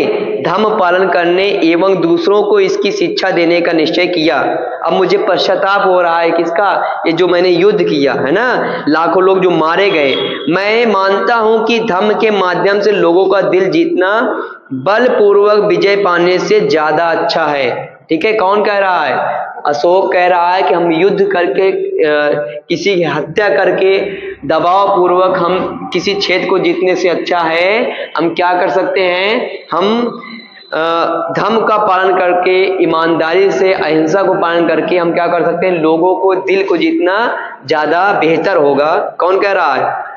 Speaker 1: धर्म पालन करने एवं दूसरों को इसकी शिक्षा देने का निश्चय किया। अब मुझे पश्चाताप हो रहा है। किसका? ये जो मैंने युद्ध किया है ना, लाखों लोग जो मारे गए। मैं मानता हूं कि धर्म के माध्यम से लोगों का दिल जीतना बलपूर्वक विजय पाने से ज्यादा अच्छा है। ठीक है, कौन कह रहा है? अशोक कह रहा है कि हम युद्ध करके, किसी की हत्या करके, दबाव पूर्वक हम किसी क्षेत्र को जीतने से अच्छा है हम क्या कर सकते हैं? हम धर्म का पालन करके, ईमानदारी से, अहिंसा को पालन करके हम क्या कर सकते हैं? लोगों को, दिल को जीतना ज्यादा बेहतर होगा। कौन कह रहा है?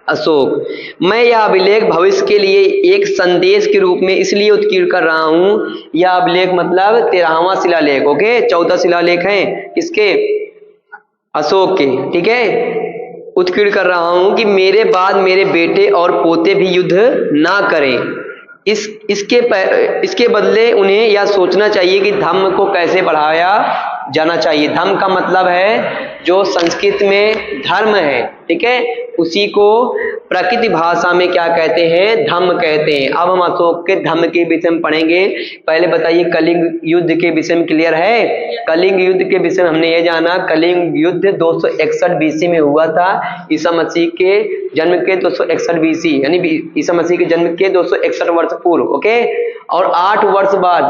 Speaker 1: अशोक। मैं यह अभिलेख भविष्य के लिए एक संदेश के रूप में इसलिए उत्कीर्ण कर रहा हूं। यह अभिलेख मतलब 13वां शिलालेख। ओके, 14 शिलालेख हैं किसके? अशोक के। ठीक है, उत्कीर्ण कर रहा हूं कि मेरे बाद मेरे बेटे और पोते भी युद्ध ना करें। इसके बदले उन्हें यह सोचना चाहिए कि धर्म को कैसे बढ़ाया जाना चाहिए। धर्म का मतलब है जो संस्कृत में धर्म है, ठीक है, उसी को प्रकृति भाषा में क्या कहते हैं, धम्म कहते हैं। अब हम अशोक के धम्म के विषय में पढ़ेंगे। पहले बताइए कलिंग युद्ध के विषय में क्लियर है? कलिंग युद्ध के विषय में हमने ये जाना, कलिंग युद्ध 261 बीसी में हुआ था, ईसा मसीह के जन्म के 261 बीसी, यानी ईसा मसीह के जन्म के 261 वर्ष पूर्व। ओके, और 8 वर्ष बाद,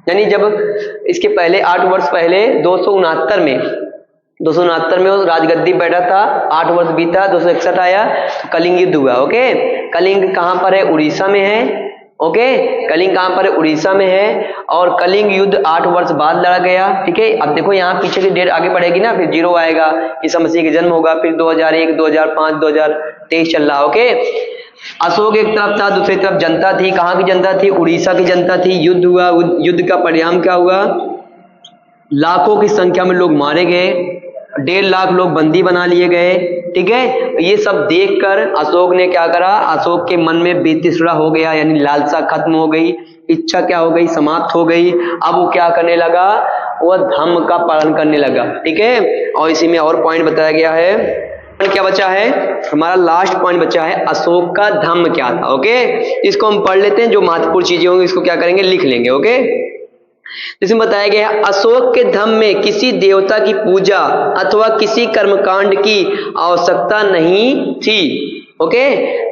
Speaker 1: यानी जब इसके पहले 8 वर्ष पहले 269 में वो राजगद्दी बैठा था, 8 वर्ष बीता, 261 आया तो कलिंग युद्ध हुआ। ओके, कलिंग कहाँ पर है? उड़ीसा में है। ओके, कलिंग कहाँ पर है? उड़ीसा में है। और कलिंग युद्ध 8 वर्ष बाद लड़ा गया। ठीक है, अब देखो यहाँ पीछे की डेट आगे बढ़ेगी ना, फिर 0 आएगा, ईसा मसीह का जन्म होगा, फिर 2001, 2005, 2023 चल रहा। ओके, अशोक एक तरफ था, दूसरी तरफ जनता थी। कहाँ की जनता थी? उड़ीसा की जनता थी। युद्ध हुआ, युद्ध का परिणाम क्या हुआ? लाखों की संख्या में लोग मारे गए, 1.5 लाख लोग बंदी बना लिए गए। ठीक है, ये सब देखकर अशोक ने क्या करा? अशोक के मन में वितृष्णा हो गया, यानी लालसा खत्म हो गई, इच्छा क्या हो गई? समाप्त हो गई। अब वो क्या करने लगा? वह धम्म का पालन करने लगा। ठीक है, और इसी में और पॉइंट बताया गया है। क्या बचा है? हमारा लास्ट पॉइंट बचा है, अशोक का धम्म क्या था। ओके, इसको हम पढ़ लेते हैं, जो महत्वपूर्ण चीजें होंगी इसको क्या करेंगे? लिख लेंगे। ओके, जिसमें बताया गया है अशोक के धम्म में किसी देवता की पूजा अथवा किसी कर्मकांड की आवश्यकता नहीं थी। ओके,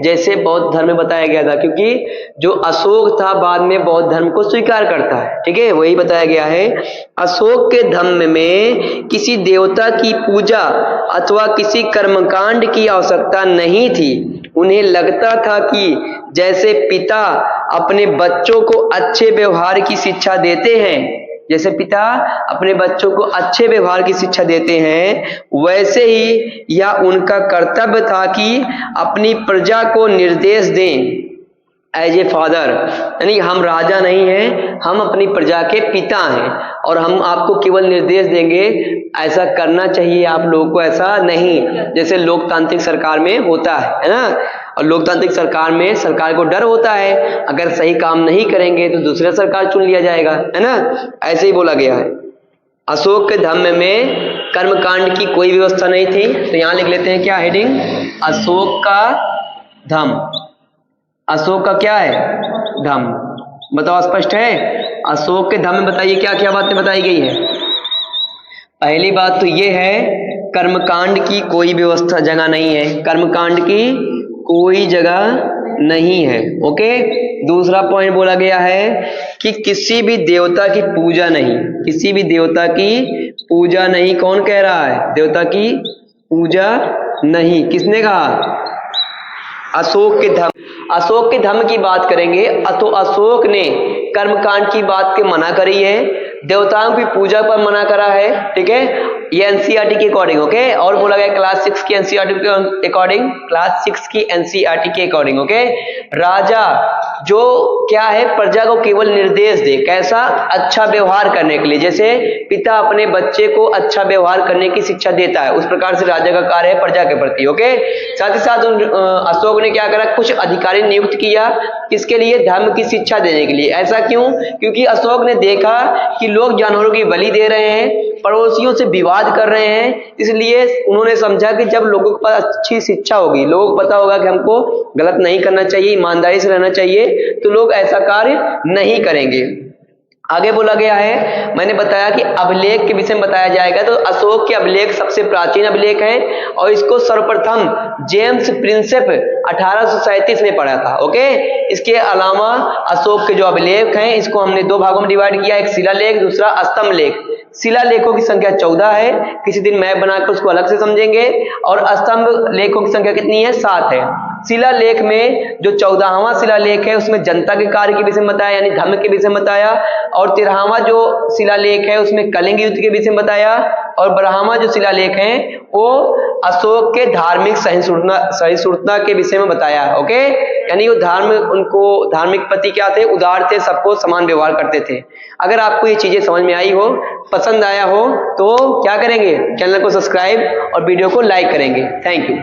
Speaker 1: जैसे बौद्ध धर्म में बताया गया था, क्योंकि जो अशोक था बाद में बौद्ध धर्म को स्वीकार करता है। ठीक है, वही बताया गया है, अशोक के धम्म में किसी देवता की पूजा अथवा किसी कर्मकांड की आवश्यकता नहीं थी। उन्हें लगता था कि जैसे पिता अपने बच्चों को अच्छे व्यवहार की शिक्षा देते हैं, जैसे पिता अपने बच्चों को अच्छे व्यवहार की शिक्षा देते हैं, वैसे ही यह उनका कर्तव्य था कि अपनी प्रजा को निर्देश दें एज ए फादर। यानी हम राजा नहीं हैं, हम अपनी प्रजा के पिता हैं और हम आपको केवल निर्देश देंगे, ऐसा करना चाहिए आप लोगों को, ऐसा नहीं जैसे लोकतांत्रिक सरकार में होता है ना। और लोकतांत्रिक सरकार में सरकार को डर होता है, अगर सही काम नहीं करेंगे तो दूसरा सरकार चुन लिया जाएगा, है ना। ऐसे ही बोला गया है। अशोक के धम्म में कर्मकांड की कोई व्यवस्था नहीं थी, तो यहां लिख लेते हैं क्या हेडिंग, अशोक का धम्म। अशोक का क्या है? धम्म। बताओ, स्पष्ट है? अशोक के धम्म में बताइए क्या क्या बातें बताई गई है। पहली बात तो ये है, कर्मकांड की कोई व्यवस्था जगह नहीं है, कर्मकांड की कोई जगह नहीं है। ओके, दूसरा पॉइंट बोला गया है कि किसी भी देवता की पूजा नहीं, किसी भी देवता की पूजा नहीं। कौन कह रहा है? देवता की पूजा नहीं। किसने कहा? अशोक के धम्म। अशोक के धम्म की बात करेंगे तो अशोक ने कर्मकांड की बात के मना करी है, देवताओं की पूजा पर मना करा है। ठीक है, ये एनसीईआरटी के अकॉर्डिंग। ओके, और बोला गया क्लास 6 की एनसीईआरटी के अकॉर्डिंग, क्लास 6 की एनसीईआरटी के अकॉर्डिंग। ओके, राजा जो क्या है, प्रजा को केवल निर्देश दे, कैसा? अच्छा व्यवहार करने के लिए। जैसे पिता अपने बच्चे को अच्छा व्यवहार करने की शिक्षा देता है, उस प्रकार से राजा का कार्य है प्रजा के प्रति। ओके, साथ ही साथ अशोक ने क्या करा, कुछ अधिकारी नियुक्त किया, किसके लिए? धर्म की शिक्षा देने के लिए। ऐसा क्यों? क्योंकि अशोक ने देखा कि लोग जानवरों की बलि दे रहे हैं, पड़ोसियों से विवाद कर रहे हैं, इसलिए उन्होंने समझा कि जब लोगों के पास अच्छी शिक्षा होगी, लोगों को पता होगा कि हमको गलत नहीं करना चाहिए, ईमानदारी से रहना चाहिए, तो लोग ऐसा कार्य नहीं करेंगे। आगे बोला गया है, मैंने बताया कि अभिलेख के विषय में बताया जाएगा, तो अशोक के अभिलेख सबसे प्राचीन अभिलेख है और इसको सर्वप्रथम जेम्स प्रिंसेप 1837 में पढ़ा था। ओके, इसके अलावा अशोक के जो अभिलेख हैं इसको हमने 2 भागों में डिवाइड किया, एक शिलालेख, दूसरा स्तंभ लेख। शिलालेखों की संख्या 14 है, किसी दिन मैप बनाकर उसको अलग से समझेंगे। और स्तंभ लेखों की संख्या कितनी है? 7 है। शिलालेख में जो 14वां शिलालेख है उसमें जनता के कार्य के विषय में बताया, यानी धर्म के विषय में बताया। और 13वां जो शिलालेख है उसमें कलिंग युद्ध के विषय में बताया। और 12वां जो शिलालेख है वो अशोक के धार्मिक सहिष्णुता के विषय में बताया। ओके, यानी वो उनको धार्मिक पति क्या थे? उदार थे, सबको समान व्यवहार करते थे। अगर आपको ये चीजें समझ में आई हो, पसंद आया हो, तो क्या करेंगे? चैनल को सब्सक्राइब और वीडियो को लाइक करेंगे। Thank you.